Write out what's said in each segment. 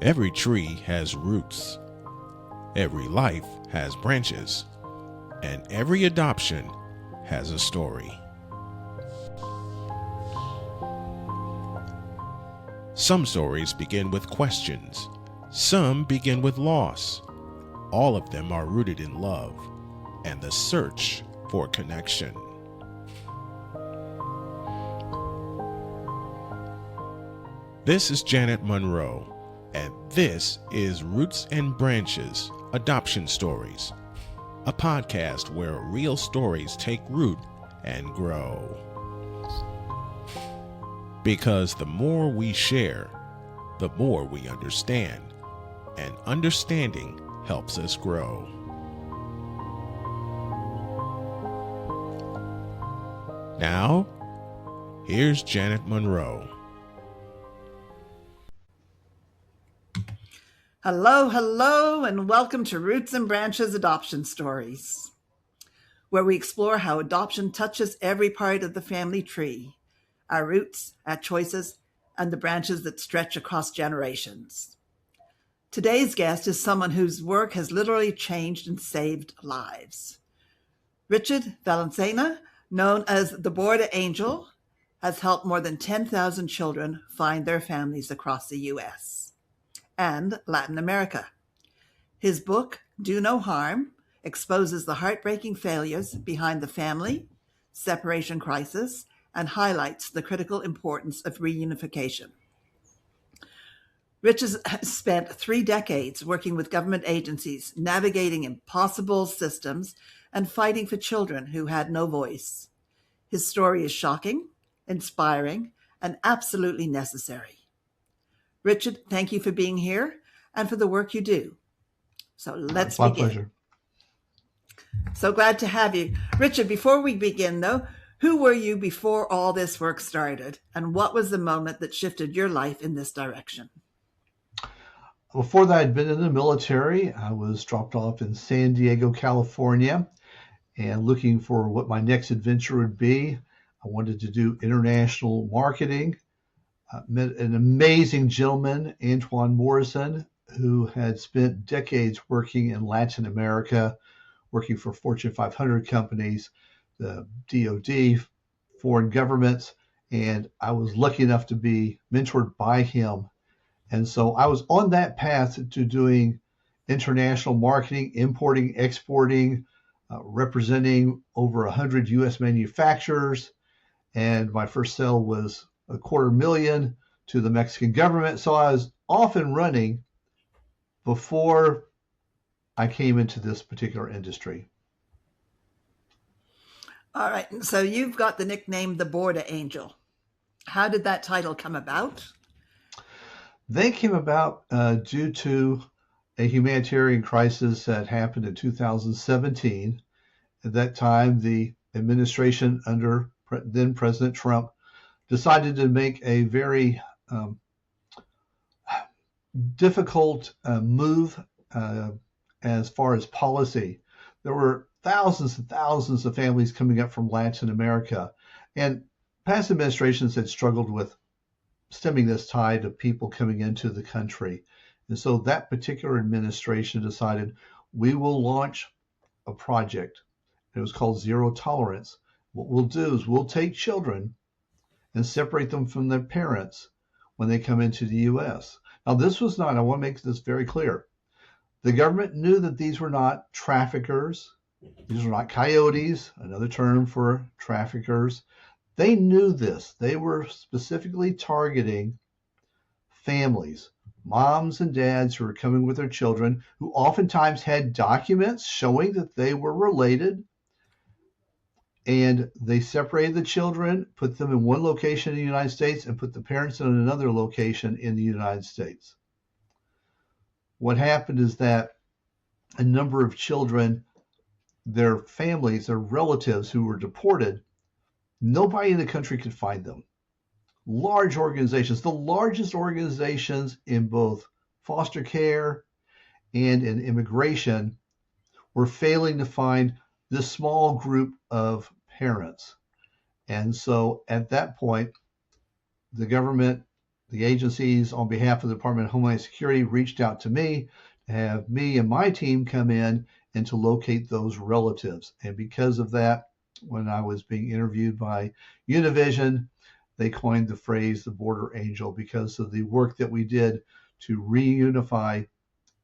Every tree has roots, every life has branches, and every adoption has a story. Some stories begin with questions, some begin with loss. All of them are rooted in love and the search for connection. This is Janet Monroe, and this is Roots and Branches Adoption Stories, a podcast where real stories take root and grow. Because the more we share, the more we understand, and understanding helps us grow. Now, here's Janet Monroe. Hello, and welcome to Roots and Branches Adoption Stories, where we explore how adoption touches every part of the family tree, our roots, our choices, and the branches that stretch across generations. Today's guest is someone whose work has literally changed and saved lives. Richard Villasana, known as the Border Angel, has helped more than 10,000 children find their families across the U.S. and Latin America. His book, Do No Harm, exposes the heartbreaking failures behind the family separation crisis and highlights the critical importance of reunification. Rich has spent 3 decades working with government agencies, navigating impossible systems and fighting for children who had no voice. His story is shocking, inspiring, and absolutely necessary. Richard, thank you for being here and for the work you do. So let's begin. My pleasure. So glad to have you. Richard, before we begin though, who were you before all this work started? And what was the moment that shifted your life in this direction? Before that, I'd been in the military. I was dropped off in San Diego, California, and looking for what my next adventure would be. I wanted to do international marketing. Met an amazing gentleman, Antoine Morrison, who had spent decades working in Latin America, working for Fortune 500 companies, the DoD, foreign governments, and I was lucky enough to be mentored by him. And so I was on that path to doing international marketing, importing, exporting, representing over 100 U.S. manufacturers. And my first sale was $250,000 to the Mexican government. So I was off and running before I came into this particular industry. All right. So you've got the nickname the Border Angel. How did that title come about? They came about due to a humanitarian crisis that happened in 2017. At that time, the administration under then President Trump decided to make a very difficult move as far as policy. There were thousands and thousands of families coming up from Latin America, and past administrations had struggled with stemming this tide of people coming into the country. And so that particular administration decided we will launch a project. It was called Zero Tolerance. What we'll do is we'll take children and separate them from their parents when they come into the U.S. Now, this was not, I want to make this very clear. The government knew that these were not traffickers. These were not coyotes, another term for traffickers. They knew this. They were specifically targeting families, moms and dads who were coming with their children, who oftentimes had documents showing that they were related. And they separated the children, put them in one location in the United States, and put the parents in another location in the United States. What happened is that a number of children, their families, their relatives who were deported, nobody in the country could find them. Large organizations, the largest organizations in both foster care and in immigration, were failing to find this small group of parents. And so at that point, the government, the agencies on behalf of the Department of Homeland Security reached out to me to have me and my team come in and to locate those relatives. And because of that, when I was being interviewed by Univision, they coined the phrase the border angel because of the work that we did to reunify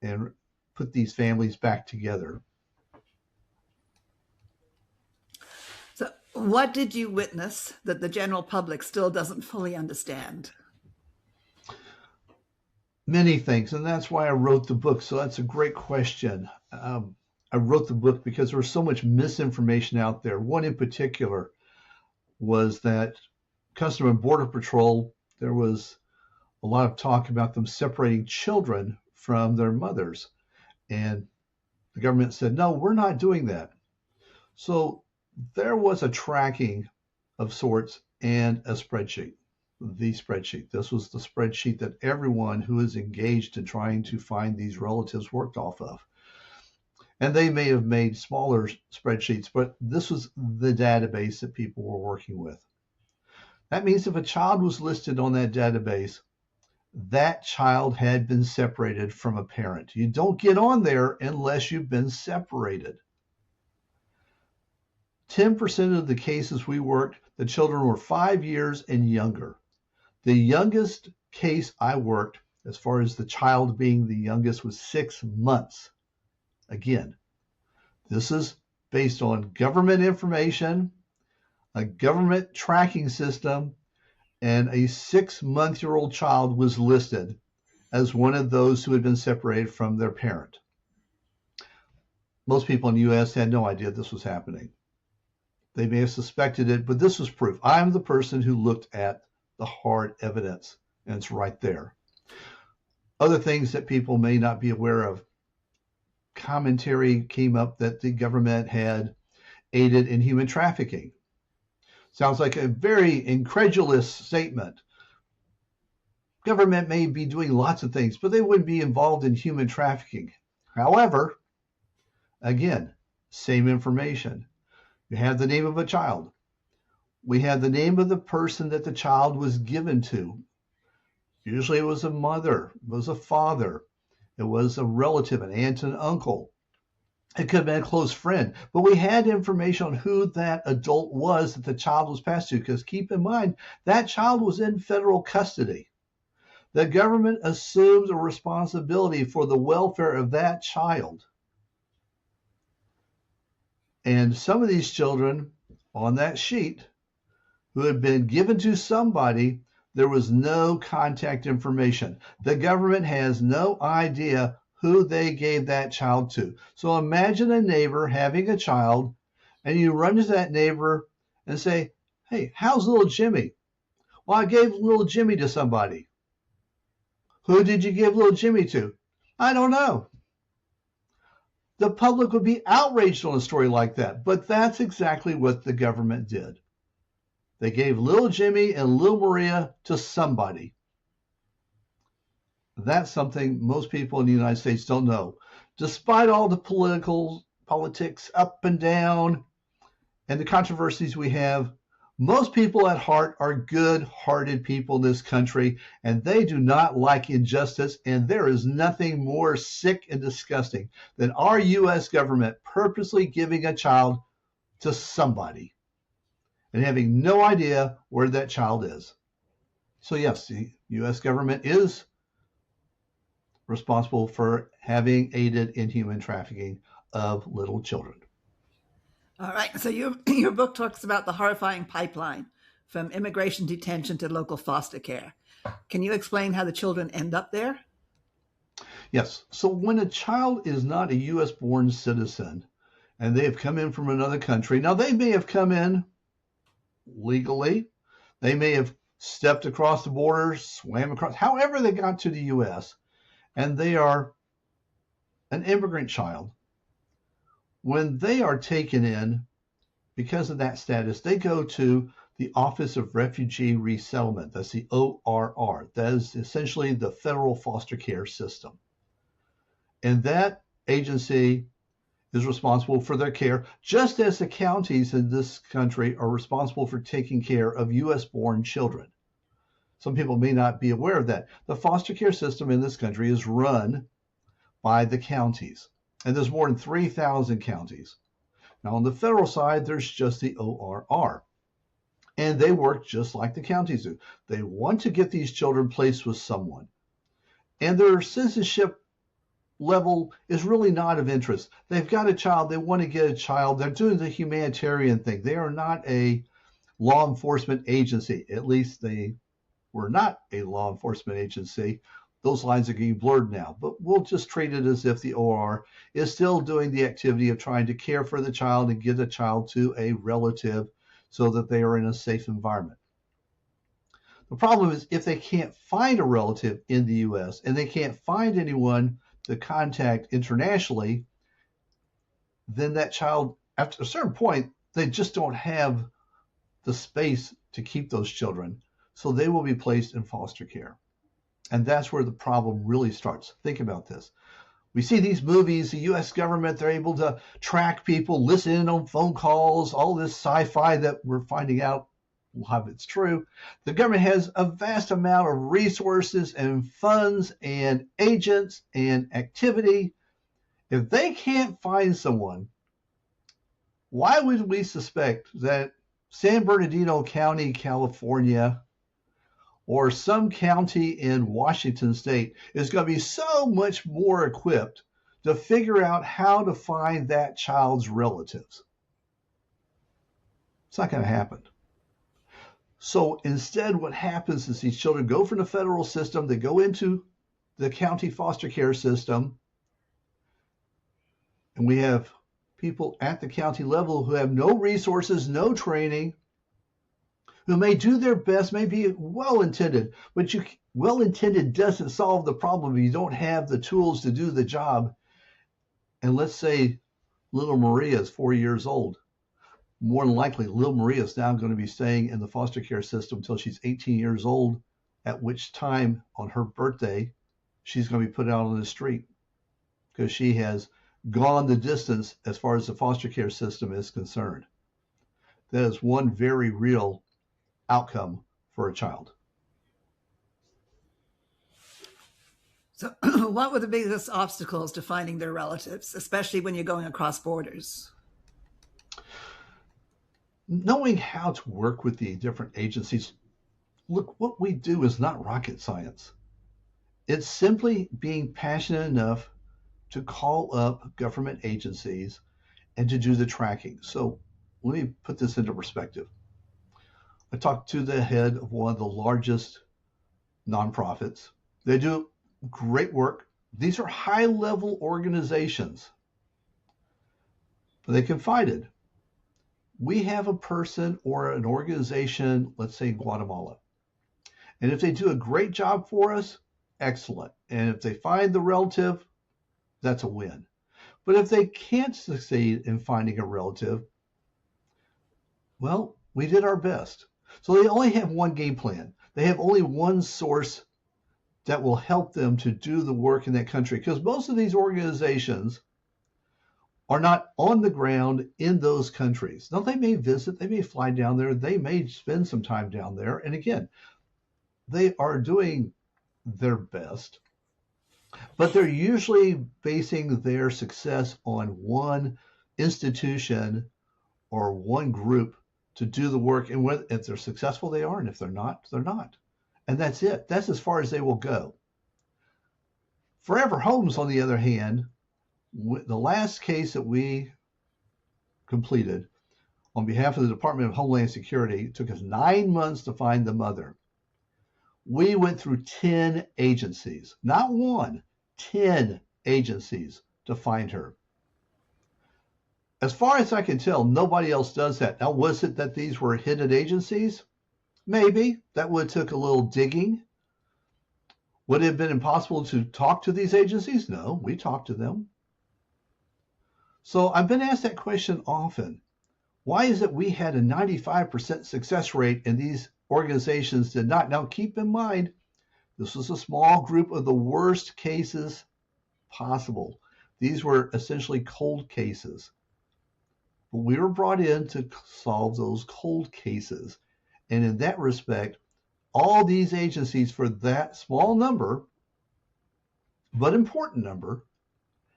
and put these families back together. So, what did you witness that the general public still doesn't fully understand? Many things, and that's why I wrote the book. So that's a great question. I wrote the book because there was so much misinformation out there. One in particular was that Customs and Border Patrol, there was a lot of talk about them separating children from their mothers. And the government said, no, we're not doing that. So there was a tracking of sorts and a spreadsheet. The spreadsheet. This was the spreadsheet that everyone who is engaged in trying to find these relatives worked off of. And they may have made smaller spreadsheets, but this was the database that people were working with. That means if a child was listed on that database, that child had been separated from a parent. You don't get on there unless you've been separated. 10% of the cases we worked, the children were 5 years and younger. The youngest case I worked, as far as the child being the youngest, was 6 months. Again, this is based on government information, a government tracking system, and a 6-month-old child was listed as one of those who had been separated from their parent. Most people in the U.S. had no idea this was happening. They may have suspected it, but this was proof. I'm the person who looked at the hard evidence, and it's right there. Other things that people may not be aware of. Commentary came up that the government had aided in human trafficking. Sounds like a very incredulous statement. Government may be doing lots of things, but they wouldn't be involved in human trafficking. However, again, same information. You have the name of a child. We have the name of the person that the child was given to. Usually it was a mother, it was a father, it was a relative, an aunt and uncle. It could have been a close friend, but we had information on who that adult was that the child was passed to, because keep in mind, that child was in federal custody. The government assumes a responsibility for the welfare of that child. And some of these children on that sheet who had been given to somebody, there was no contact information. The government has no idea who they gave that child to. So imagine a neighbor having a child, and you run to that neighbor and say, hey, how's little Jimmy? Well, I gave little Jimmy to somebody. Who did you give little Jimmy to? I don't know. The public would be outraged on a story like that, but that's exactly what the government did. They gave little Jimmy and little Maria to somebody. That's something most people in the United States don't know. Despite all the politics up and down and the controversies we have, most people at heart are good-hearted people in this country, and they do not like injustice, and there is nothing more sick and disgusting than our U.S. government purposely giving a child to somebody and having no idea where that child is. So yes, the U.S. government is responsible for having aided in human trafficking of little children. All right. So your book talks about the horrifying pipeline from immigration detention to local foster care. Can you explain how the children end up there? Yes. So when a child is not a U.S. born citizen and they have come in from another country, now they may have come in legally, they may have stepped across the border, swam across, however they got to the U.S., and they are an immigrant child. When they are taken in, because of that status, they go to the Office of Refugee Resettlement. That's the ORR. That is essentially the federal foster care system. And that agency is responsible for their care, just as the counties in this country are responsible for taking care of U.S. born children. Some people may not be aware of that. The foster care system in this country is run by the counties, and there's more than 3,000 counties. Now, on the federal side, there's just the ORR, and they work just like the counties do. They want to get these children placed with someone, and their citizenship level is really not of interest. They've got a child, they want to get a child, they're doing the humanitarian thing. They are not a law enforcement agency. At least they were not a law enforcement agency. Those lines are getting blurred now, but we'll just treat it as if the OR is still doing the activity of trying to care for the child and get a child to a relative so that they are in a safe environment. The problem is if they can't find a relative in the U.S. and they can't find anyone to contact internationally, then that child, after a certain point, they just don't have the space to keep those children. So they will be placed in foster care. And that's where the problem really starts. Think about this. We see these movies, the U.S. government, they're able to track people, listen in on phone calls, all this sci-fi that we're finding out a lot of it's true. The government has a vast amount of resources and funds and agents and activity. If they can't find someone, why would we suspect that San Bernardino County, California, or some county in Washington State is going to be so much more equipped to figure out how to find that child's relatives? It's not going to happen. So instead, what happens is these children go from the federal system, they go into the county foster care system, and we have people at the county level who have no resources, no training, who may do their best, may be well-intended, but well-intended doesn't solve the problem if you don't have the tools to do the job. And let's say little Maria is 4 years old. More than likely, little Maria is now going to be staying in the foster care system until she's 18 years old, at which time on her birthday, she's going to be put out on the street because she has gone the distance as far as the foster care system is concerned. That is one very real outcome for a child. So what were the biggest obstacles to finding their relatives, especially when you're going across borders? Knowing how to work with the different agencies. Look, what we do is not rocket science. It's simply being passionate enough to call up government agencies and to do the tracking. So let me put this into perspective. I talked to the head of one of the largest nonprofits. They do great work. These are high-level organizations, but they confided. We have a person or an organization, let's say in Guatemala, and if they do a great job for us, excellent. And if they find the relative, that's a win. But if they can't succeed in finding a relative, well, we did our best. So they only have one game plan. They have only one source that will help them to do the work in that country, because most of these organizations are not on the ground in those countries. Now, they may visit, they may fly down there, they may spend some time down there. And again, they are doing their best, but they're usually basing their success on one institution or one group to do the work. And if they're successful, they are. And if they're not, they're not. And that's it. That's as far as they will go. Forever Homes, on the other hand, the last case that we completed on behalf of the Department of Homeland Security, it took us 9 months to find the mother. We went through 10 agencies, not one, 10 agencies to find her. As far as I can tell, nobody else does that. Now, was it that these were hidden agencies? Maybe. That would have took a little digging. Would it have been impossible to talk to these agencies? No, we talked to them. So I've been asked that question often. Why is it we had a 95% success rate and these organizations did not? Now, keep in mind, this was a small group of the worst cases possible. These were essentially cold cases. But we were brought in to solve those cold cases. And in that respect, all these agencies, for that small number, but important number,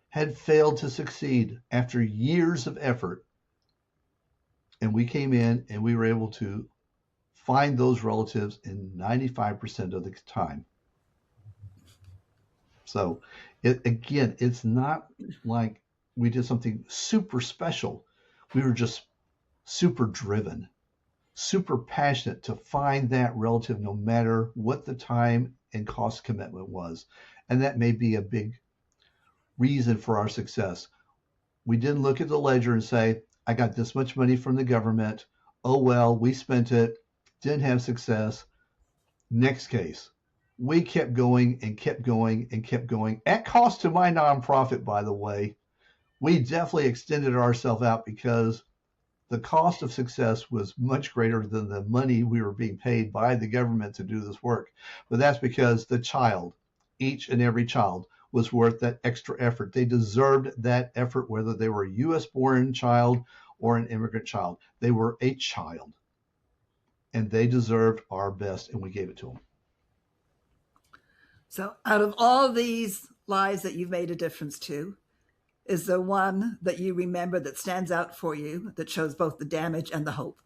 had failed to succeed after years of effort. And we came in and we were able to find those relatives in 95% of the time. So it's not like we did something super special. We were just super driven, super passionate to find that relative no matter what the time and cost commitment was. And that may be a big reason for our success. We didn't look at the ledger and say, I got this much money from the government. Oh, well, we spent it, didn't have success. Next case. We kept going and kept going and kept going at cost to my nonprofit, by the way. We definitely extended ourselves out because the cost of success was much greater than the money we were being paid by the government to do this work. But that's because the child, each and every child, was worth that extra effort. They deserved that effort, whether they were a U.S. born child or an immigrant child. They were a child, and they deserved our best, and we gave it to them. So out of all these lives that you've made a difference to, is there one that you remember that stands out for you that shows both the damage and the hope?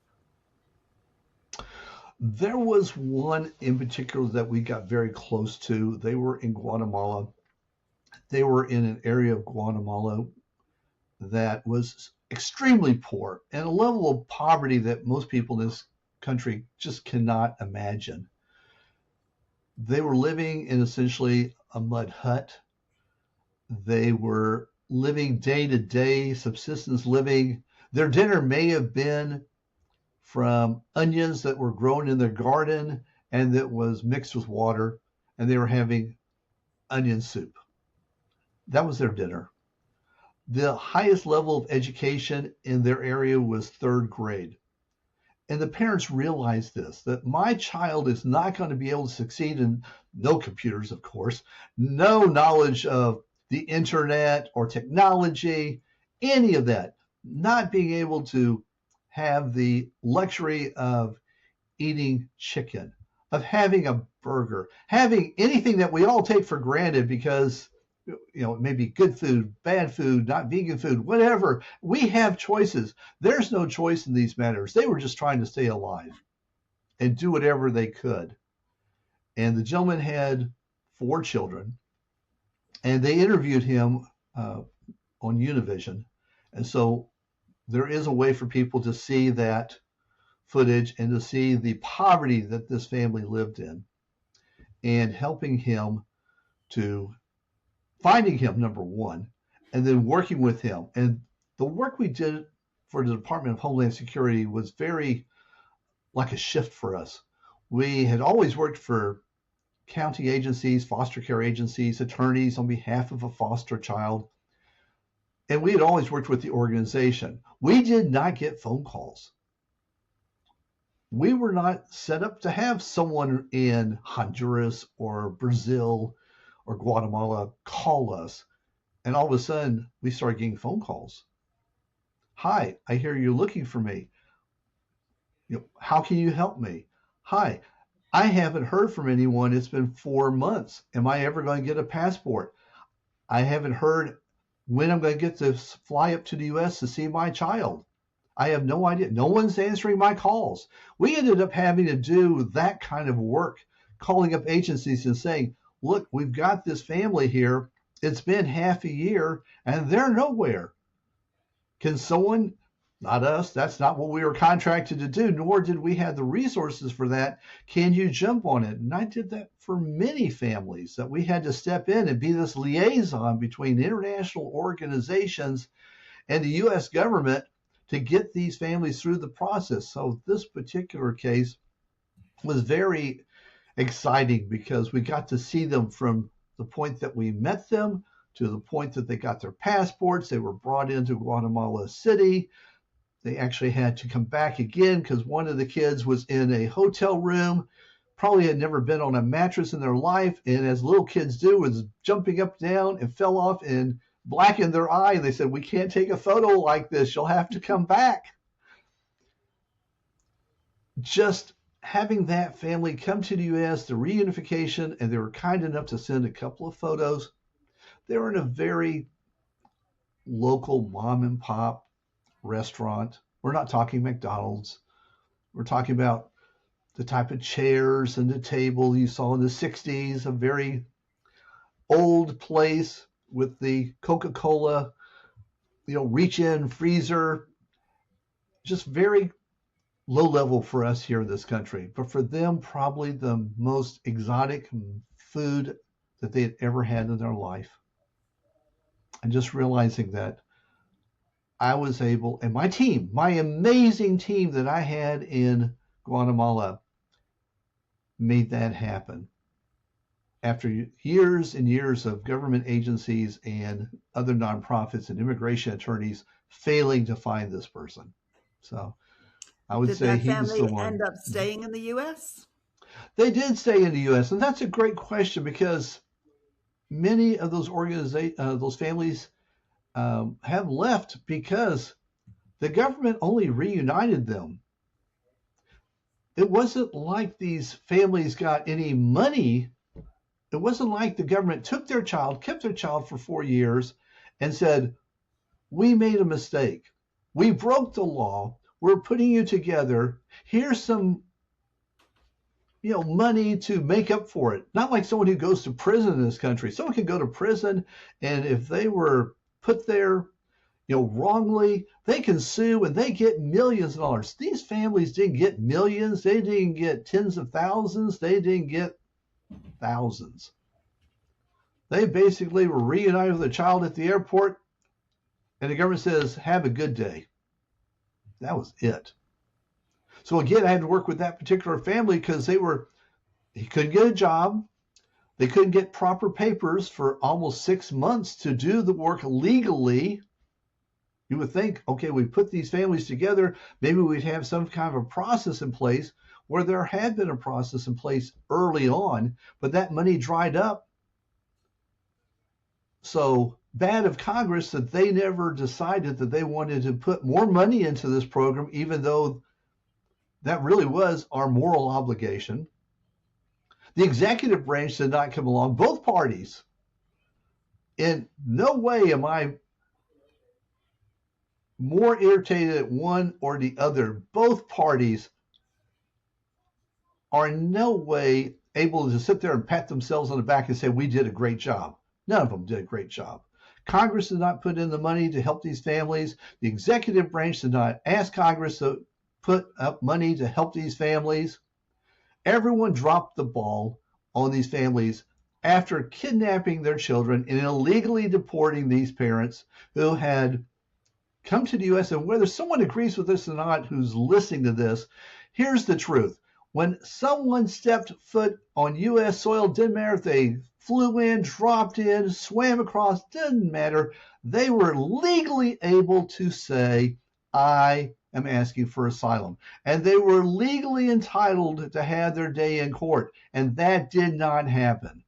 There was one in particular that we got very close to. They were in Guatemala. They were in an area of Guatemala that was extremely poor and a level of poverty that most people in this country just cannot imagine. They were living in essentially a mud hut. They were living day to day, subsistence living. Their dinner may have been from onions that were grown in their garden and that was mixed with water, and they were having onion soup. That was their dinner. The highest level of education in their area was 3rd grade. And the parents realized this, that my child is not going to be able to succeed in no computers, of course, no knowledge of the internet or technology, any of that, not being able to have the luxury of eating chicken, of having a burger, having anything that we all take for granted because, it may be good food, bad food, not vegan food, whatever. We have choices. There's no choice in these matters. They were just trying to stay alive and do whatever they could. And the gentleman had 4 children, and they interviewed him on Univision. And so there is a way for people to see that footage and to see the poverty that this family lived in, and helping him to finding him, number one, and then working with him. And the work we did for the Department of Homeland Security was very like a shift for us. We had always worked for county agencies, foster care agencies, attorneys on behalf of a foster child. And we had always worked with the organization. We did not get phone calls. We were not set up to have someone in Honduras or Brazil or Guatemala call us. And all of a sudden, we started getting phone calls. Hi, I hear you're looking for me. How can you help me? Hi, I haven't heard from anyone. It's been 4 months. Am I ever going to get a passport? I haven't heard when I'm going to get to fly up to the U.S. to see my child. I have no idea. No one's answering my calls. We ended up having to do that kind of work, calling up agencies and saying, look, we've got this family here. It's been half a year and they're nowhere. Can someone, not us, that's not what we were contracted to do, nor did we have the resources for that. Can you jump on it? And I did that for many families, that we had to step in and be this liaison between international organizations and the U.S. government to get these families through the process. So this particular case was very exciting because we got to see them from the point that we met them to the point that they got their passports. They were brought into Guatemala City. They actually had to come back again because one of the kids was in a hotel room, probably had never been on a mattress in their life, and as little kids do, was jumping up and down and fell off and blackened their eye. And they said, we can't take a photo like this. You'll have to come back. Just having that family come to the U.S., the reunification, and they were kind enough to send a couple of photos. They were in a very local mom and pop restaurant. We're not talking McDonald's. We're talking about the type of chairs and the table you saw in the 60s, a very old place with the Coca-Cola, reach in freezer, just very low level for us here in this country. But for them, probably the most exotic food that they had ever had in their life. And just realizing that I was able, and my team, my amazing team that I had in Guatemala, made that happen. After years and years of government agencies and other nonprofits and immigration attorneys failing to find this person. So I would say he was the one. Did that family end up staying in the U.S.? They did stay in the U.S., and that's a great question because many of those those families have left because the government only reunited them. It wasn't like these families got any money. It wasn't like the government took their child, kept their child for 4 years, and said, we made a mistake. We broke the law. We're putting you together. Here's some money to make up for it. Not like someone who goes to prison in this country. Someone can go to prison, and if they were put there wrongly, they can sue and they get millions of dollars. These families didn't get millions. They didn't get tens of thousands. They didn't get thousands. They basically were reunited with a child at the airport, and the government says, have a good day. That was it. So again, I had to work with that particular family because he couldn't get a job. They couldn't get proper papers for almost 6 months to do the work legally. You would think, okay, we put these families together, maybe we'd have some kind of a process in place, where there had been a process in place early on, but that money dried up. So bad of Congress that they never decided that they wanted to put more money into this program, even though that really was our moral obligation. The executive branch did not come along. Both parties. In no way am I more irritated at one or the other. Both parties are in no way able to sit there and pat themselves on the back and say, we did a great job. None of them did a great job. Congress did not put in the money to help these families. The executive branch did not ask Congress to put up money to help these families. Everyone dropped the ball on these families after kidnapping their children and illegally deporting these parents who had come to the U.S. And whether someone agrees with this or not who's listening to this, here's the truth. When someone stepped foot on U.S. soil, didn't matter if they flew in, dropped in, swam across, didn't matter. They were legally able to say, I am asking for asylum. And they were legally entitled to have their day in court. And that did not happen.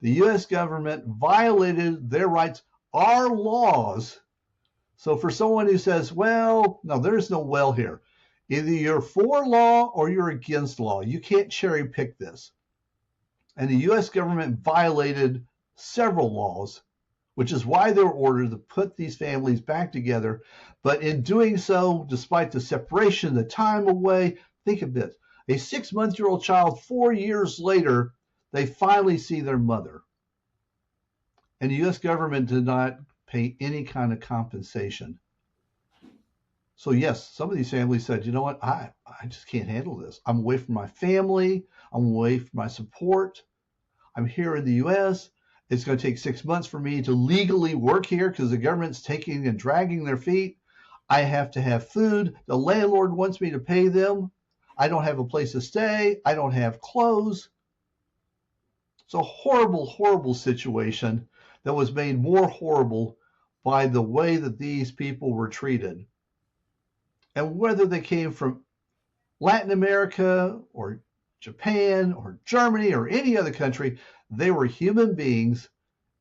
The U.S. government violated their rights, our laws. So for someone who says, well, no, there's no well here. Either you're for law or you're against law. You can't cherry pick this. And the U.S. government violated several laws, which is why they were ordered to put these families back together. But in doing so, despite the separation, the time away, think of this. A 6-month-old child, 4 years later, they finally see their mother. And the U.S. government did not pay any kind of compensation. So yes, some of these families said, you know what, I just can't handle this. I'm away from my family. I'm away from my support. I'm here in the U.S. It's going to take 6 months for me to legally work here because the government's taking and dragging their feet. I have to have food. The landlord wants me to pay them. I don't have a place to stay. I don't have clothes. It's a horrible, horrible situation that was made more horrible by the way that these people were treated. And whether they came from Latin America or Japan or Germany or any other country, they were human beings,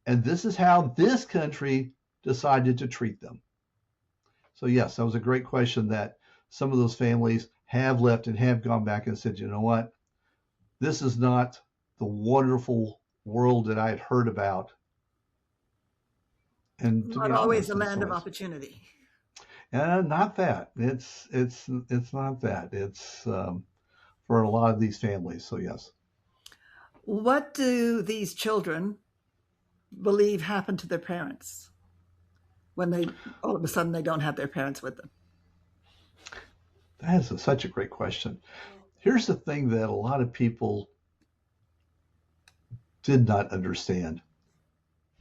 and this is how this country decided to treat them. So yes, that was a great question that some of those families have left and have gone back and said, you know what? This is not the wonderful world that I had heard about. And to Not be always honest, a in land some of ways, opportunity. not that. It's not that. It's for a lot of these families. So yes. What do these children believe happened to their parents when they all of a sudden they don't have their parents with them? That is such a great question. Here's the thing that a lot of people did not understand.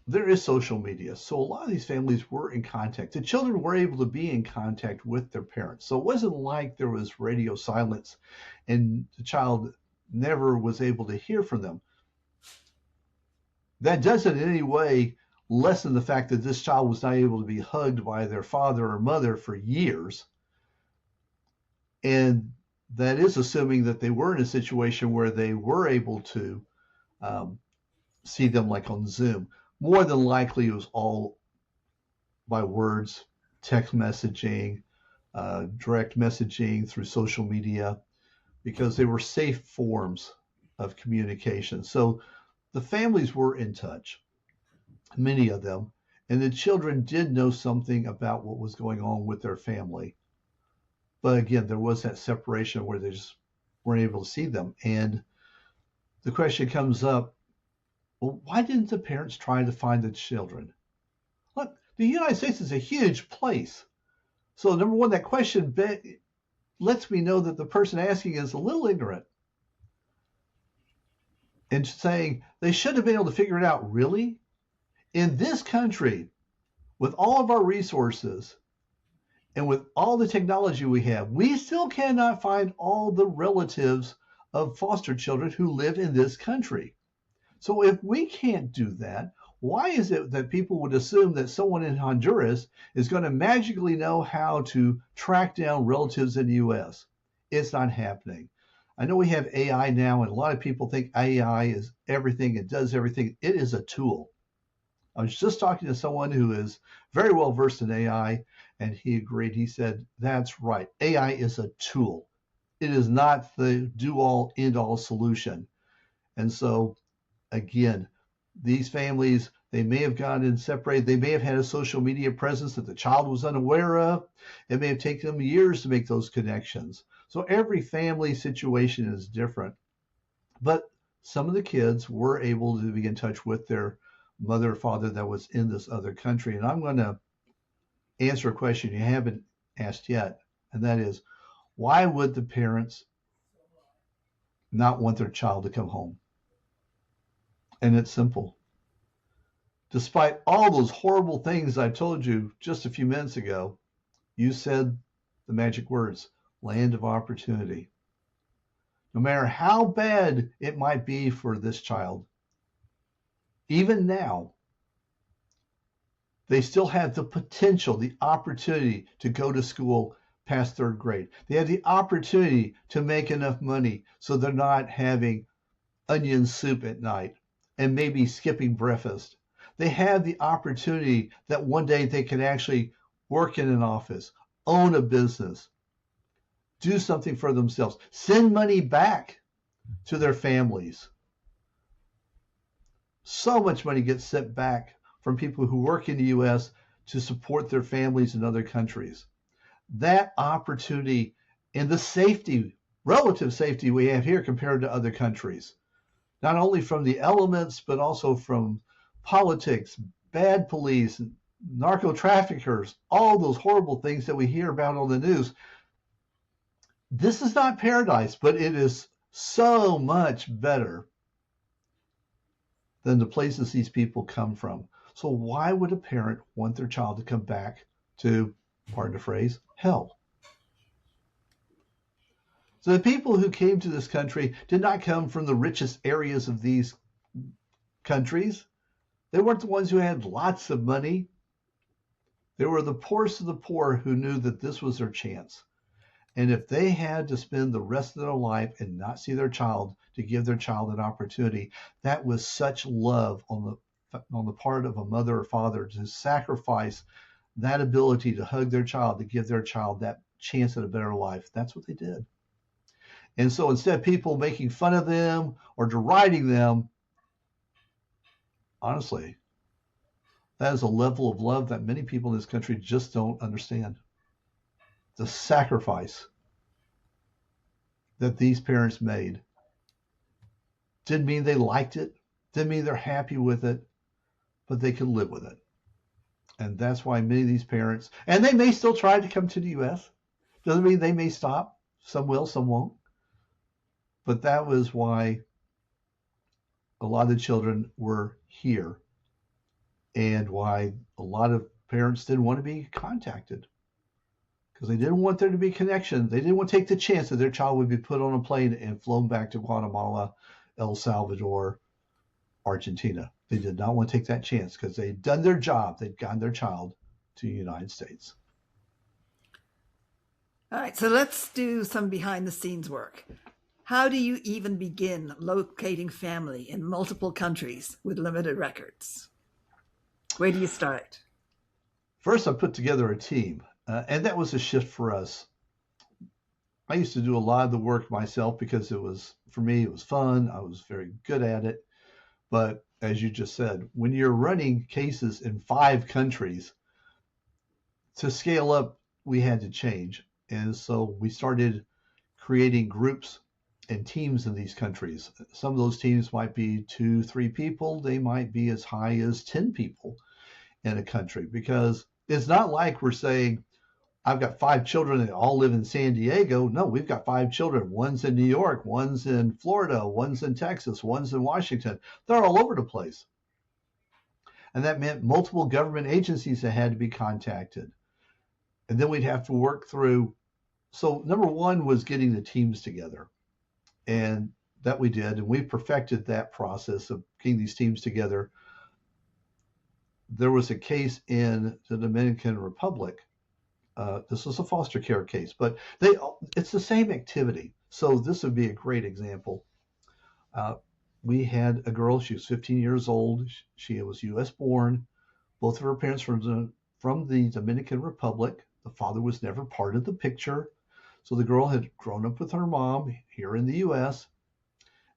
There is social media, so a lot of these families were in contact. The children were able to be in contact with their parents. So it wasn't like there was radio silence and the child never was able to hear from them. That doesn't in any way lessen the fact that this child was not able to be hugged by their father or mother for years. And that is assuming that they were in a situation where they were able to see them like on Zoom. More than likely, it was all by words, text messaging, direct messaging through social media, because they were safe forms of communication. So the families were in touch, many of them, and the children did know something about what was going on with their family. But again, there was that separation where they just weren't able to see them. And the question comes up, well, why didn't the parents try to find the children? Look, the United States is a huge place. So number one, that question lets me know that the person asking is a little ignorant. And saying they should have been able to figure it out. Really? In this country, with all of our resources and with all the technology we have, we still cannot find all the relatives of foster children who live in this country. So if we can't do that, why is it that people would assume that someone in Honduras is going to magically know how to track down relatives in the U.S.? It's not happening. I know we have AI now, and a lot of people think AI is everything, it does everything. It is a tool. I was just talking to someone who is very well versed in AI, and he agreed. He said, that's right. AI is a tool. It is not the do-all, end-all solution. And so, again, these families, they may have gotten and separated. They may have had a social media presence that the child was unaware of. It may have taken them years to make those connections. So every family situation is different. But some of the kids were able to be in touch with their mother or father that was in this other country. And I'm going to answer a question you haven't asked yet, and that is, why would the parents not want their child to come home? And it's simple. Despite all those horrible things I told you just a few minutes ago, you said the magic words, land of opportunity. No matter how bad it might be for this child, even now, they still have the potential, the opportunity to go to school past third grade. They have the opportunity to make enough money so they're not having onion soup at night and maybe skipping breakfast. They have the opportunity that one day they can actually work in an office, own a business, do something for themselves, send money back to their families. So much money gets sent back from people who work in the U.S. to support their families in other countries. That opportunity and the safety, relative safety we have here compared to other countries, not only from the elements, but also from politics, bad police, narco traffickers, all those horrible things that we hear about on the news. This is not paradise, but it is so much better than the places these people come from. So why would a parent want their child to come back to, pardon the phrase, hell? So the people who came to this country did not come from the richest areas of these countries. They weren't the ones who had lots of money. They were the poorest of the poor who knew that this was their chance. And if they had to spend the rest of their life and not see their child, to give their child an opportunity, that was such love on the part of a mother or father to sacrifice that ability to hug their child, to give their child that chance at a better life. That's what they did. And so instead of people making fun of them or deriding them, honestly, that is a level of love that many people in this country just don't understand. The sacrifice that these parents made didn't mean they liked it, didn't mean they're happy with it, but they could live with it. And that's why many of these parents, and they may still try to come to the U.S., doesn't mean they may stop. Some will, some won't. But that was why a lot of the children were here, and why a lot of parents didn't want to be contacted, because they didn't want there to be connection. They didn't want to take the chance that their child would be put on a plane and flown back to Guatemala, El Salvador, Argentina. They did not want to take that chance because they'd done their job. They'd gotten their child to the United States. All right, so let's do some behind the scenes work. How do you even begin locating family in multiple countries with limited records? Where do you start? First, I put together a team, and that was a shift for us. I used to do a lot of the work myself because for me, it was fun. I was very good at it. But as you just said, when you're running cases in 5 countries, to scale up, we had to change. And so we started creating groups and teams in these countries. Some of those teams might be 2, 3 people. They might be as high as 10 people in a country, because it's not like we're saying, I've got 5 children that all live in San Diego. No, we've got 5 children. One's in New York, one's in Florida, one's in Texas, one's in Washington. They're all over the place. And that meant multiple government agencies that had to be contacted. And then we'd have to work through. So number one was getting the teams together. And that we did. And we perfected that process of getting these teams together. There was a case in the Dominican Republic. This was a foster care case, but it's the same activity. So this would be a great example. We had a girl, she was 15 years old. She was U.S. born. Both of her parents from the Dominican Republic. The father was never part of the picture. So the girl had grown up with her mom here in the U.S.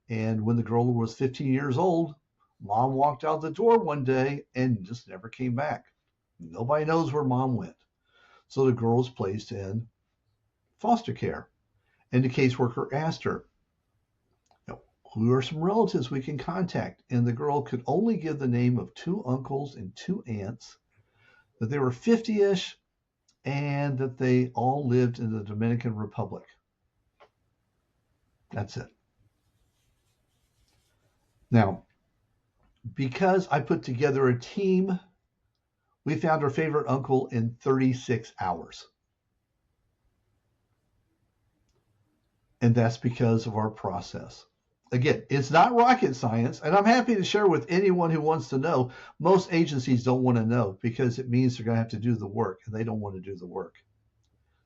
And when the girl was 15 years old, mom walked out the door one day and just never came back. Nobody knows where mom went. So the girl was placed in foster care. And the caseworker asked her, who are some relatives we can contact? And the girl could only give the name of 2 uncles and 2 aunts, that they were 50-ish, and that they all lived in the Dominican Republic. That's it. Now, because I put together a team, we found our favorite uncle in 36 hours. And that's because of our process. Again, it's not rocket science, and I'm happy to share with anyone who wants to know. Most agencies don't want to know because it means they're going to have to do the work, and they don't want to do the work.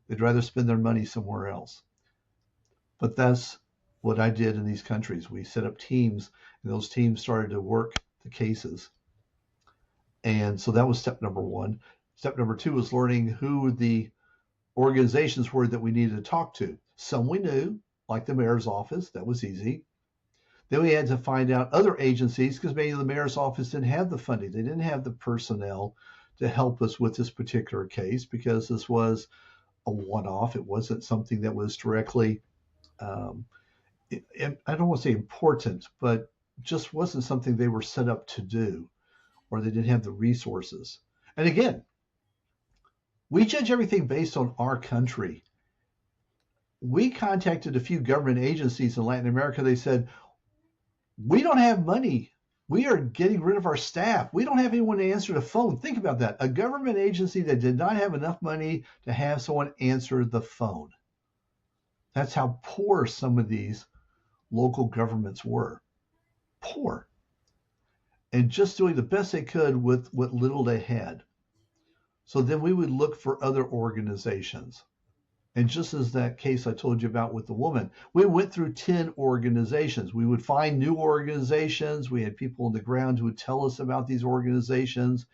They'd rather spend their money somewhere else. But that's what I did in these countries. We set up teams, and those teams started to work the cases. And so that was step number 1. Step number 2 was learning who the organizations were that we needed to talk to. Some we knew, like the mayor's office. That was easy. Then we had to find out other agencies, because maybe the mayor's office didn't have the funding. They didn't have the personnel to help us with this particular case, because this was a one-off. It wasn't something that was directly, I don't want to say important, but just wasn't something they were set up to do, or they didn't have the resources. And again, we judge everything based on our country. We contacted a few government agencies in Latin America. They said, we don't have money. We are getting rid of our staff. We don't have anyone to answer the phone. Think about that. A government agency that did not have enough money to have someone answer the phone. That's how poor some of these local governments were. Poor. And just doing the best they could with what little they had. So then we would look for other organizations. And just as that case I told you about with the woman, we went through 10 organizations. We would find new organizations. We had people on the ground who would tell us about these organizations.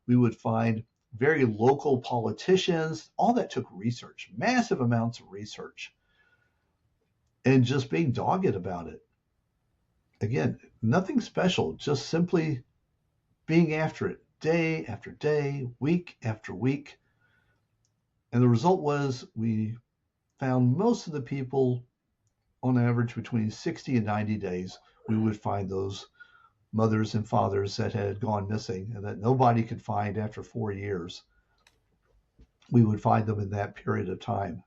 We would find very local politicians. All that took research, massive amounts of research. and just being dogged about it. Again, nothing special, just simply being after it day after day, week after week. And the result was we found most of the people on average between 60 and 90 days, we would find those mothers and fathers that had gone missing and that nobody could find after 4 years. We would find them in that period of time.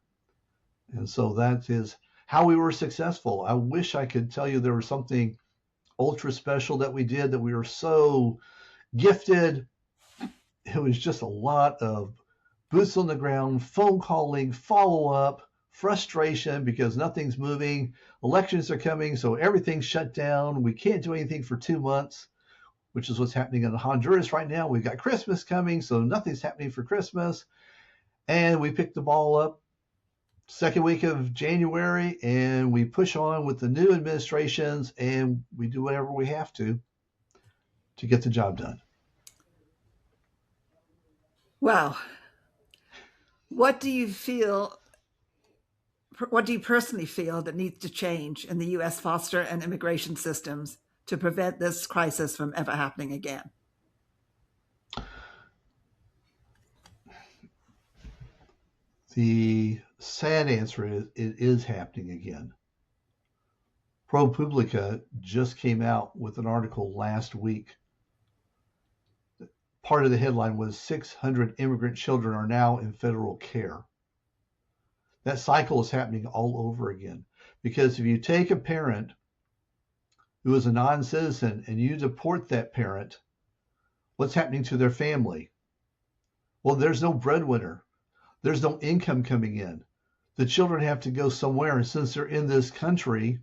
And so that is how we were successful. I wish I could tell you there was something ultra special that we did, that we were so gifted. It was just a lot of boots on the ground, phone calling, follow up, frustration because nothing's moving. Elections are coming, so everything's shut down. We can't do anything for 2 months, which is what's happening in Honduras right now. We've got Christmas coming, so nothing's happening for Christmas. And we pick the ball up second week of January, and we push on with the new administrations, and we do whatever we have to get the job done. Wow. What do you personally feel that needs to change in the U.S. foster and immigration systems to prevent this crisis from ever happening again? The sad answer is it is happening again. ProPublica just came out with an article last week. Part of the headline was 600 immigrant children are now in federal care. That cycle is happening all over again. Because if you take a parent who is a non-citizen and you deport that parent, what's happening to their family? Well, there's no breadwinner. There's no income coming in. The children have to go somewhere. And since they're in this country,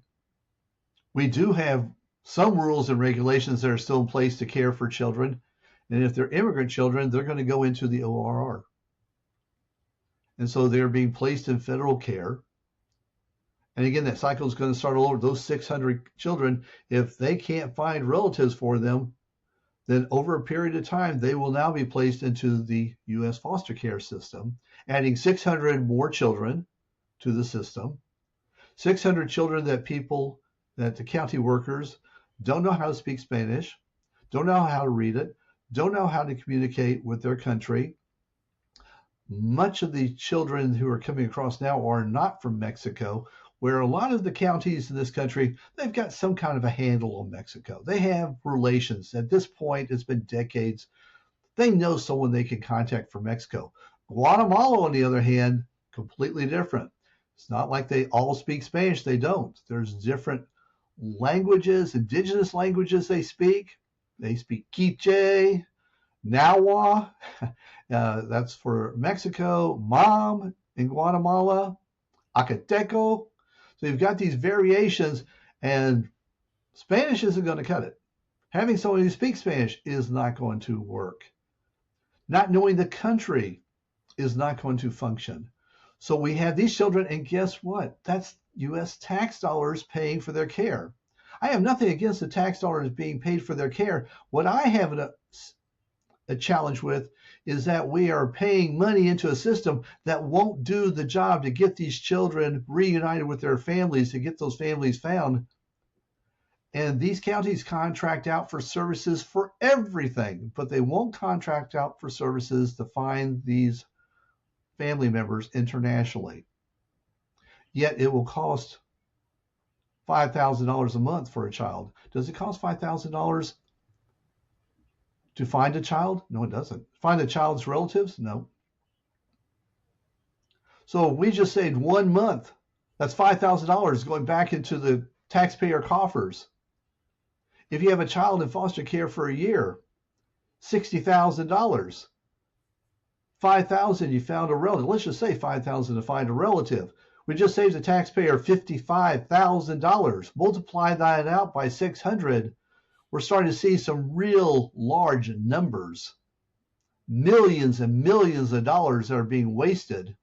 we do have some rules and regulations that are still in place to care for children. And if they're immigrant children, they're going to go into the ORR. And so they're being placed in federal care. And again, that cycle is going to start all over. Those 600 children, if they can't find relatives for them, then over a period of time, they will now be placed into the U.S. foster care system, adding 600 more children to the system, 600 children that the county workers don't know how to speak Spanish, don't know how to read it, don't know how to communicate with their country. Much of the children who are coming across now are not from Mexico, where a lot of the counties in this country, they've got some kind of a handle on Mexico. They have relations. At this point, it's been decades. They know someone they can contact from Mexico. Guatemala, on the other hand, completely different. It's not like they all speak Spanish. They don't. There's different languages, indigenous languages they speak. They speak Quiche, Nahua, that's for Mexico, Mam in Guatemala, Acateco. So you've got these variations, and Spanish isn't going to cut it. Having someone who speaks Spanish is not going to work. Not knowing the country is not going to function. So we have these children, and guess what? That's U.S. tax dollars paying for their care. I have nothing against the tax dollars being paid for their care. What I have a challenge with is that we are paying money into a system that won't do the job to get these children reunited with their families, to get those families found. And these counties contract out for services for everything, but they won't contract out for services to find these family members internationally. Yet it will cost $5,000 a month for a child. Does it cost $5,000 to find a child? No, it doesn't. Find a child's relatives? No. So we just saved 1 month. That's $5,000 going back into the taxpayer coffers. If you have a child in foster care for a year, $60,000. $5,000, you found a relative. Let's just say $5,000 to find a relative. We just saved the taxpayer $55,000. Multiply that out by 600. We're starting to see some real large numbers. Millions and millions of dollars are being wasted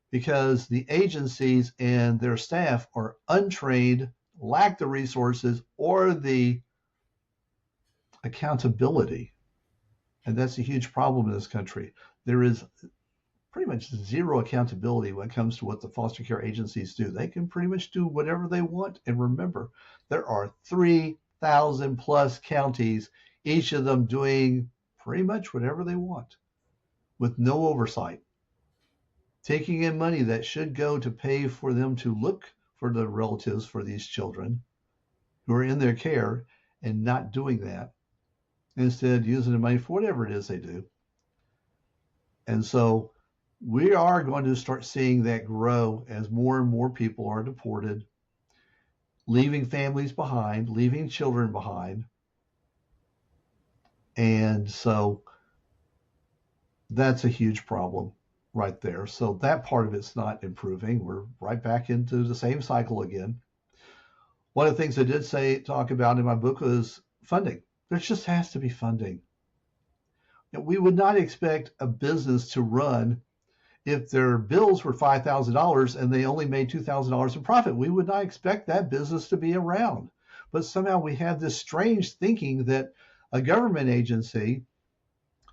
because the agencies and their staff are untrained, lack the resources or the accountability. And that's a huge problem in this country. There is pretty much zero accountability when it comes to what the foster care agencies do. They can pretty much do whatever they want. And remember, there are 3,000 plus counties, each of them doing pretty much whatever they want with no oversight, taking in money that should go to pay for them to look for the relatives for these children who are in their care and not doing that. Instead, using the money for whatever it is they do. And so we are going to start seeing that grow as more and more people are deported, leaving families behind, leaving children behind. And so that's a huge problem right there. So that part of it's not improving. We're right back into the same cycle again. One of the things I did talk about in my book was funding. There just has to be funding. We would not expect a business to run if their bills were $5,000 and they only made $2,000 in profit. We would not expect that business to be around. But somehow we have this strange thinking that a government agency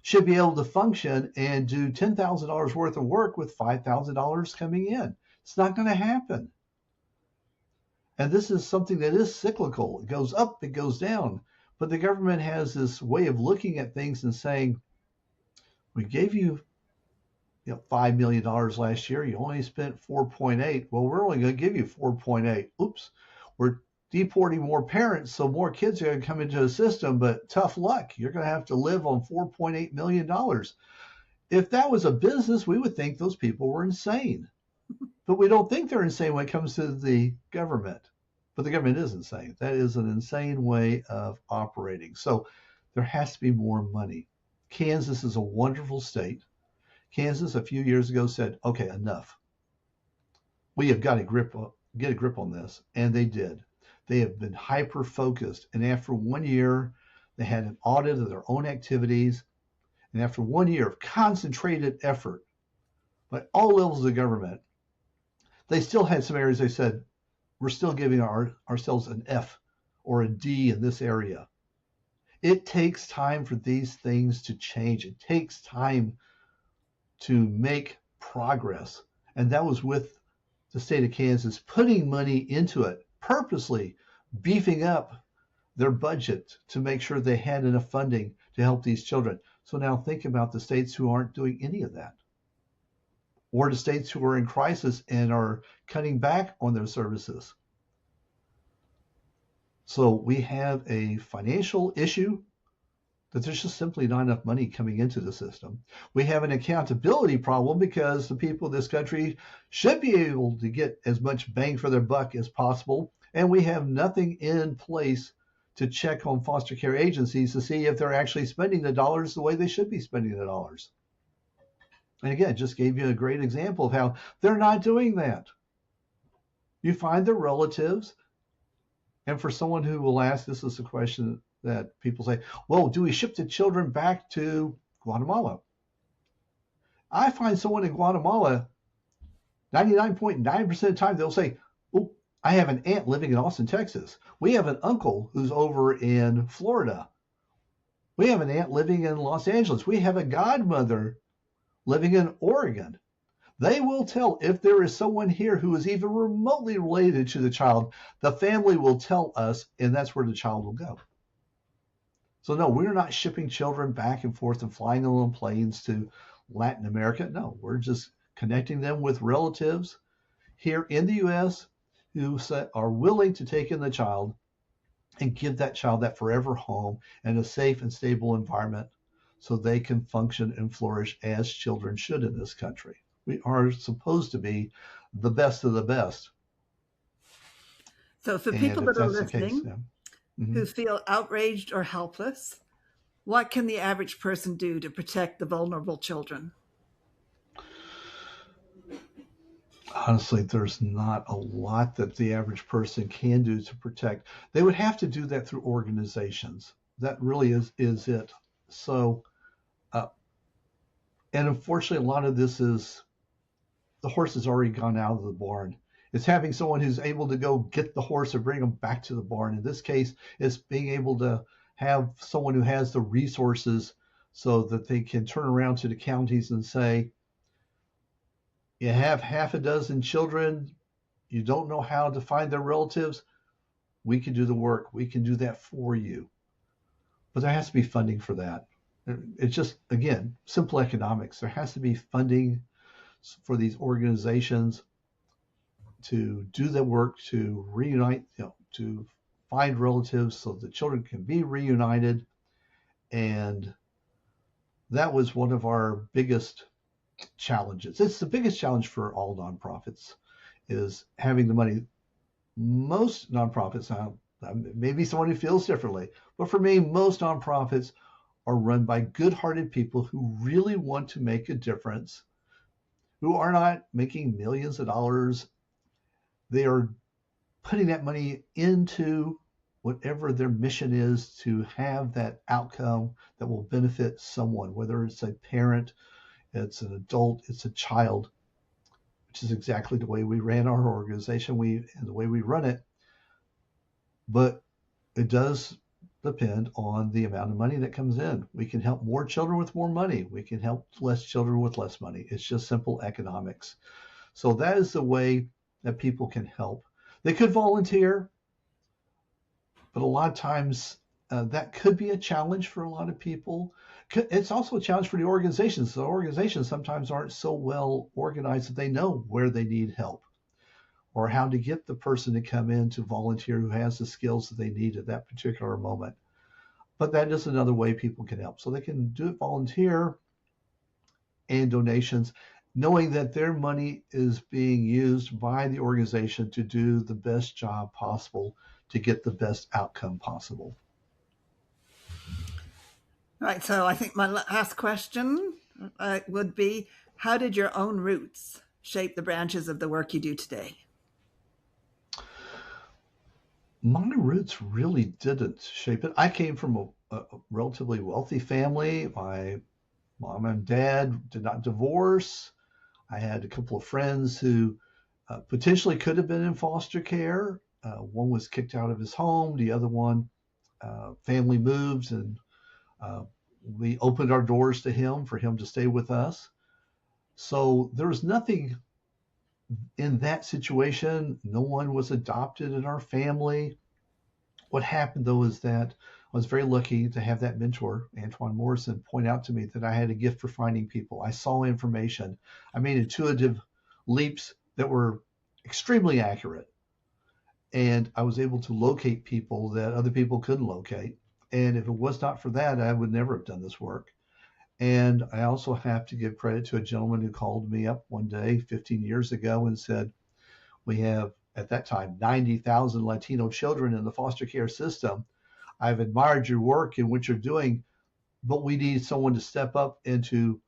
should be able to function and do $10,000 worth of work with $5,000 coming in. It's not going to happen. And this is something that is cyclical. It goes up, it goes down. But the government has this way of looking at things and saying, we gave you, $5 million last year. You only spent 4.8. Well, we're only going to give you 4.8. Oops. We're deporting more parents, so more kids are going to come into the system, but tough luck. You're going to have to live on $4.8 million. If that was a business, we would think those people were insane. But we don't think they're insane when it comes to the government. But the government is insane. That is an insane way of operating. So there has to be more money. Kansas is a wonderful state. Kansas a few years ago said, okay, enough. We have got to get a grip on this. And they did. They have been hyper-focused. And after 1 year, they had an audit of their own activities. And after 1 year of concentrated effort by all levels of the government, they still had some areas they said, we're still giving ourselves an F or a D in this area. It takes time for these things to change. It takes time to make progress. And that was with the state of Kansas putting money into it, purposely beefing up their budget to make sure they had enough funding to help these children. So now think about the states who aren't doing any of that, or the states who are in crisis and are cutting back on their services. So we have a financial issue that there's just simply not enough money coming into the system. We have an accountability problem because the people of this country should be able to get as much bang for their buck as possible. And we have nothing in place to check on foster care agencies to see if they're actually spending the dollars the way they should be spending the dollars. And again, just gave you a great example of how they're not doing that. You find the relatives, and for someone who will ask, this is a question that people say, well, do we ship the children back to Guatemala? I find someone in Guatemala, 99.9% of the time, they'll say, oh, I have an aunt living in Austin, Texas. We have an uncle who's over in Florida. We have an aunt living in Los Angeles. We have a godmother living in Oregon. They will tell if there is someone here who is even remotely related to the child, the family will tell us, and that's where the child will go. So no, we're not shipping children back and forth and flying them on planes to Latin America. No, we're just connecting them with relatives here in the U.S. who are willing to take in the child and give that child that forever home and a safe and stable environment so they can function and flourish as children should in this country. We are supposed to be the best of the best. So for people that are listening who feel outraged or helpless, what can the average person do to protect the vulnerable children? Honestly, there's not a lot that the average person can do to protect. They would have to do that through organizations. That really is it. So, and unfortunately, a lot of this is the horse has already gone out of the barn. It's having someone who's able to go get the horse or bring them back to the barn. In this case, it's being able to have someone who has the resources so that they can turn around to the counties and say, You have half a dozen children, you don't know how to find their relatives, we can do the work. We can do that for you. But there has to be funding for that. It's just, again, simple economics. There has to be funding for these organizations to do the work, to reunite, to find relatives so the children can be reunited. And that was one of our biggest challenges. It's the biggest challenge for all nonprofits, is having the money. Most nonprofits, maybe someone who feels differently, but for me, most nonprofits are run by good-hearted people who really want to make a difference, who are not making millions of dollars. They are putting that money into whatever their mission is, to have that outcome that will benefit someone, whether it's a parent, it's an adult, it's a child, which is exactly the way we ran our organization, and the way we run it. But it does depend on the amount of money that comes in. We can help more children with more money. We can help less children with less money. It's just simple economics. So that is the way that people can help. They could volunteer, but a lot of times that could be a challenge for a lot of people. It's also a challenge for the organizations. The organizations sometimes aren't so well organized that they know where they need help, or how to get the person to come in to volunteer who has the skills that they need at that particular moment. But that is another way people can help. So they can do it volunteer and donations, knowing that their money is being used by the organization to do the best job possible, to get the best outcome possible. Right, so I think my last question would be, how did your own roots shape the branches of the work you do today? My roots really didn't shape it. I came from a relatively wealthy family. My mom and dad did not divorce. I had a couple of friends who potentially could have been in foster care. One was kicked out of his home. The other one, family moved, and we opened our doors to him for him to stay with us. So there was nothing in that situation. No one was adopted in our family. What happened, though, is that I was very lucky to have that mentor, Antoine Morrison, point out to me that I had a gift for finding people. I saw information. I made intuitive leaps that were extremely accurate. And I was able to locate people that other people couldn't locate. And if it was not for that, I would never have done this work. And I also have to give credit to a gentleman who called me up one day 15 years ago and said, we have, at that time, 90,000 Latino children in the foster care system. I've admired your work and what you're doing, but we need someone to step up and to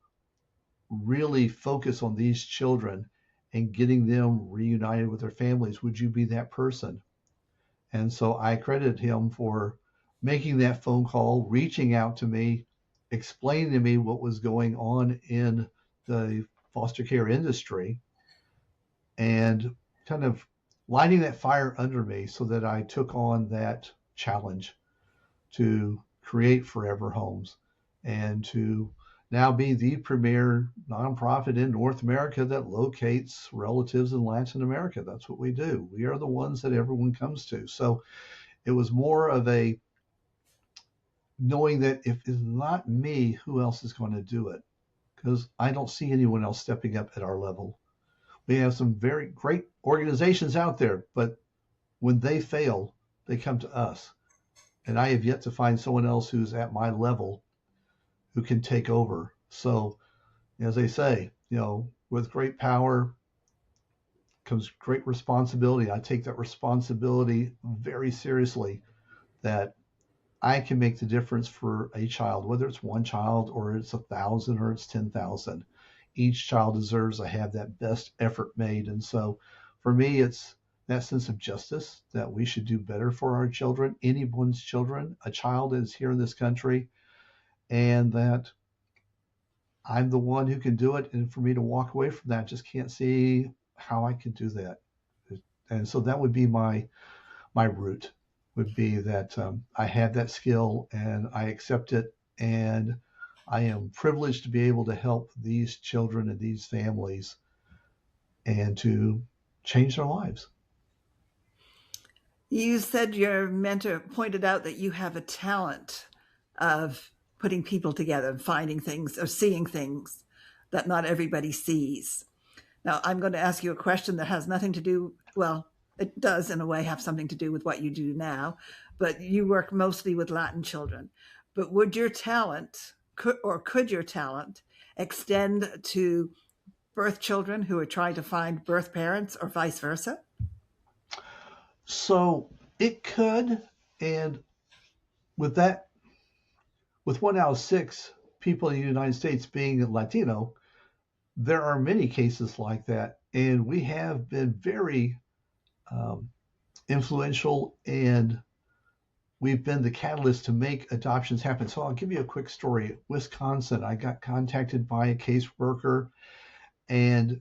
really focus on these children and getting them reunited with their families. Would you be that person? And so I credit him for making that phone call, reaching out to me, explaining to me what was going on in the foster care industry, and kind of lighting that fire under me so that I took on that challenge to create Forever Homes and to now be the premier nonprofit in North America that locates relatives in Latin America. That's what we do. We are the ones that everyone comes to. So it was more of a knowing that if it's not me, who else is going to do it? Because I don't see anyone else stepping up at our level. We have some very great organizations out there, but when they fail, they come to us. And I have yet to find someone else who's at my level who can take over. So, as they say, with great power comes great responsibility. I take that responsibility very seriously, that I can make the difference for a child, whether it's one child or it's 1,000 or it's 10,000. Each child deserves to have that best effort made. And so for me, it's that sense of justice, that we should do better for our children, anyone's children. A child is here in this country, and that I'm the one who can do it. And for me to walk away from that, just can't see how I could do that. And so that would be my route, would be that I have that skill and I accept it, and I am privileged to be able to help these children and these families and to change their lives. You said your mentor pointed out that you have a talent of putting people together and finding things or seeing things that not everybody sees. Now, I'm going to ask you a question that has nothing to do, well, it does in a way have something to do with what you do now, but you work mostly with Latin children. But would your talent, could your talent extend to birth children who are trying to find birth parents or vice versa? So it could, and with that, with 1 out of 6 people in the United States being Latino, there are many cases like that, and we have been very influential, and we've been the catalyst to make adoptions happen. So I'll give you a quick story. Wisconsin, I got contacted by a caseworker, and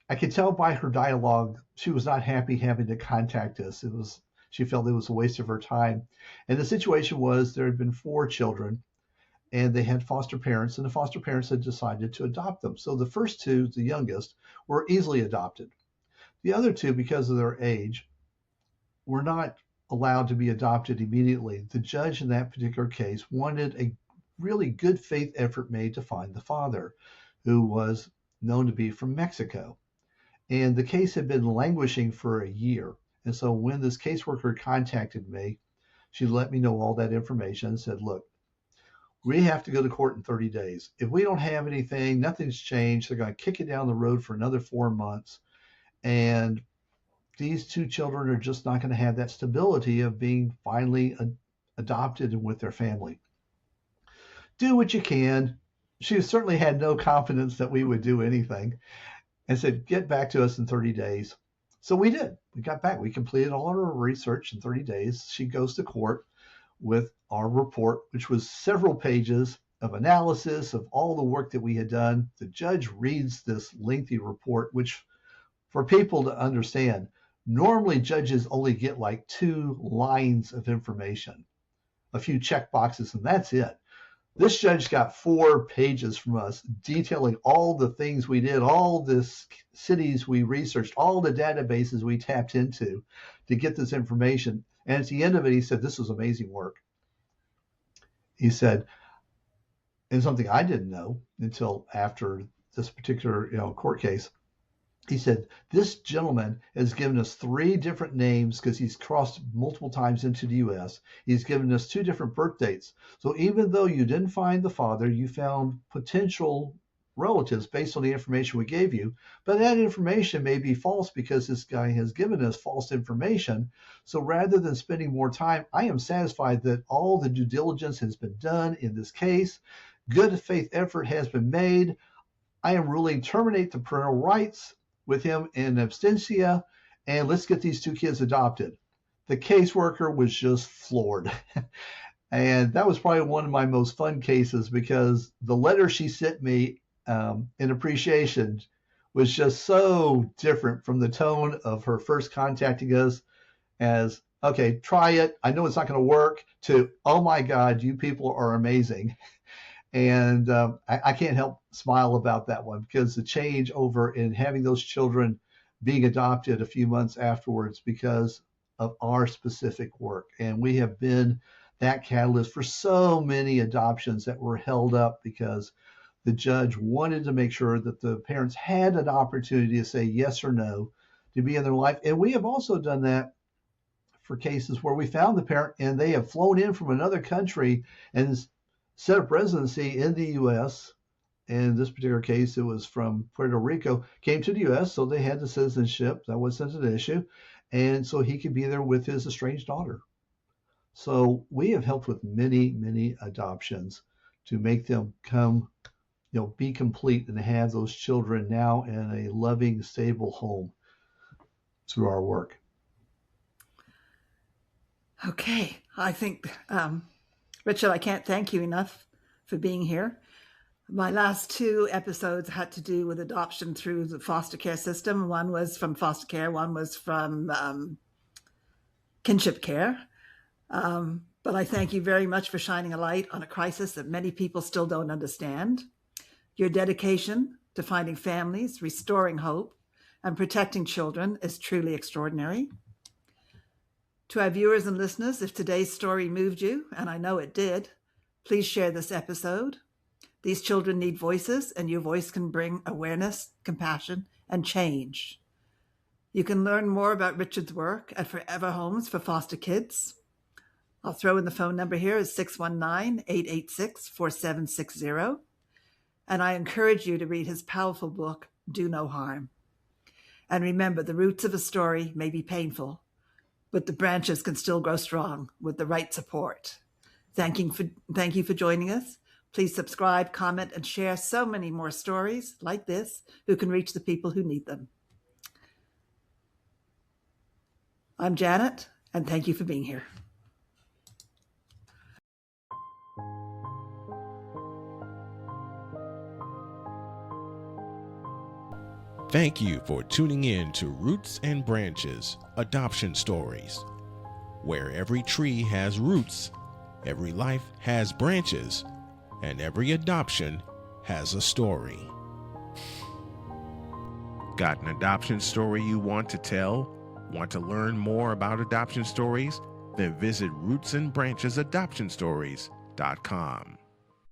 I could tell by her dialogue she was not happy having to contact us. She felt it was a waste of her time. And the situation was there had been 4 children, and they had foster parents, and the foster parents had decided to adopt them. So the first 2, the youngest, were easily adopted. The other 2, because of their age, were not allowed to be adopted immediately. The judge in that particular case wanted a really good faith effort made to find the father, who was known to be from Mexico. And the case had been languishing for a year. And so when this caseworker contacted me, she let me know all that information and said, look, we have to go to court in 30 days. If we don't have anything, nothing's changed, they're going to kick it down the road for another 4 months. And these 2 children are just not going to have that stability of being finally adopted and with their family. Do what you can. She certainly had no confidence that we would do anything, and said, get back to us in 30 days. So we did. We got back. We completed all our research in 30 days. She goes to court with our report, which was several pages of analysis of all the work that we had done. The judge reads this lengthy report, which for people to understand, normally judges only get like 2 lines of information, a few check boxes, and that's it. This judge got 4 pages from us detailing all the things we did, all the cities we researched, all the databases we tapped into to get this information. And at the end of it, he said, this was amazing work. He said, and something I didn't know until after this particular court case, he said, this gentleman has given us 3 different names because he's crossed multiple times into the U.S. He's given us 2 different birth dates. So even though you didn't find the father, you found potential relatives based on the information we gave you. But that information may be false because this guy has given us false information. So rather than spending more time, I am satisfied that all the due diligence has been done in this case. Good faith effort has been made. I am ruling terminate the parental rights with him in absentia, and let's get these 2 kids adopted. The caseworker was just floored. And that was probably one of my most fun cases because the letter she sent me in appreciation was just so different from the tone of her first contacting us as, okay, try it. I know it's not going to work, to, oh my God, you people are amazing. And I can't help smile about that one because the change over in having those children being adopted a few months afterwards because of our specific work. And we have been that catalyst for so many adoptions that were held up because the judge wanted to make sure that the parents had an opportunity to say yes or no to be in their life. And we have also done that for cases where we found the parent and they have flown in from another country and set up residency in the U.S. In this particular case, it was from Puerto Rico, came to the U.S., so they had the citizenship. That wasn't an issue. And so he could be there with his estranged daughter. So we have helped with many, many adoptions to make them come, be complete and have those children now in a loving, stable home through our work. Okay. I think, Richard, I can't thank you enough for being here. My last 2 episodes had to do with adoption through the foster care system. One was from foster care, one was from kinship care. But I thank you very much for shining a light on a crisis that many people still don't understand. Your dedication to finding families, restoring hope, and protecting children is truly extraordinary. To our viewers and listeners, if today's story moved you, and I know it did, please share this episode. These children need voices, and your voice can bring awareness, compassion, and change. You can learn more about Richard's work at Forever Homes for Foster Kids. I'll throw in the phone number here is 619-886-4760. And I encourage you to read his powerful book, Do No Harm. And remember, the roots of a story may be painful, but the branches can still grow strong with the right support. Thank you for joining us. Please subscribe, comment, and share so many more stories like this who can reach the people who need them. I'm Janet, and thank you for being here. Thank you for tuning in to Roots and Branches Adoption Stories, where every tree has roots, every life has branches, and every adoption has a story. Got an adoption story you want to tell? Want to learn more about adoption stories? Then visit rootsandbranchesadoptionstories.com.